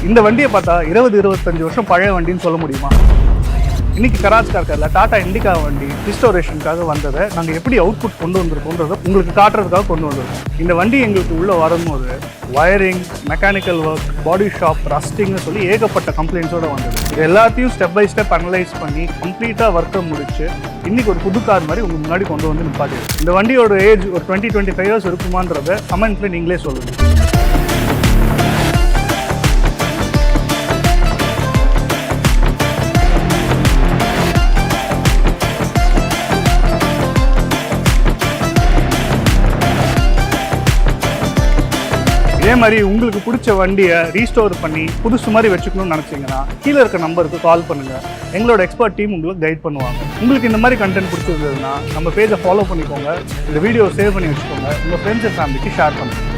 இந்த வண்டியை பார்த்தா 20-25 வருஷம் பழைய வண்டின்னு சொல்ல முடியுமா? இன்னைக்கு கராஜ் கார் கேர்ல டாடா இண்டிகா வண்டி ரிஸ்டோரேஷனுக்காக வந்ததை நாங்கள் எப்படி அவுட்புட் கொண்டு வந்திருக்கோன்றதை உங்களுக்கு காட்டுறதுக்காக கொண்டு வந்திருக்கோம். இந்த வண்டி எங்களுக்கு உள்ளே வரும்போது வயரிங், மெக்கானிக்கல் ஒர்க், பாடி ஷாப், ரஸ்டிங்னு சொல்லி ஏகப்பட்ட கம்ப்ளைண்ட்ஸோடு வந்தது. இது எல்லாத்தையும் ஸ்டெப் பை ஸ்டெப் அனலைஸ் பண்ணி கம்ப்ளீட்டாக ஒர்க்கை முடிச்சு இன்னைக்கு ஒரு புது கார் மாதிரி உங்களுக்கு முன்னாடி கொண்டு வந்து நிப்பாட்டிடும். இந்த வண்டியோட ஏஜ் ஒரு 20-25 இயர்ஸ் இருக்குமான்றதை கமெண்ட்ல நீங்களே சொல்லுங்கள். இதே மாதிரி உங்களுக்கு பிடிச்ச வண்டியை ரீஸ்டோர் பண்ணி புதுசு மாதிரி வச்சுக்கணும்னு நினச்சிங்கன்னா கீழே இருக்க நம்பருக்கு கால் பண்ணுங்கள். எங்களோட எக்ஸ்பர்ட் டீம் உங்களுக்கு கைட் பண்ணுவாங்க. உங்களுக்கு இந்த மாதிரி கண்டென்ட் பிடிச்சிருந்ததுன்னா நம்ம பேஜை ஃபாலோ பண்ணிக்கோங்க. இந்த வீடியோ சேவ் பண்ணி வச்சுக்கோங்க. உங்கள் ஃப்ரெண்ட்ஸ் அண்ட் ஃபேமிலிக்கு ஷேர் பண்ணுங்கள்.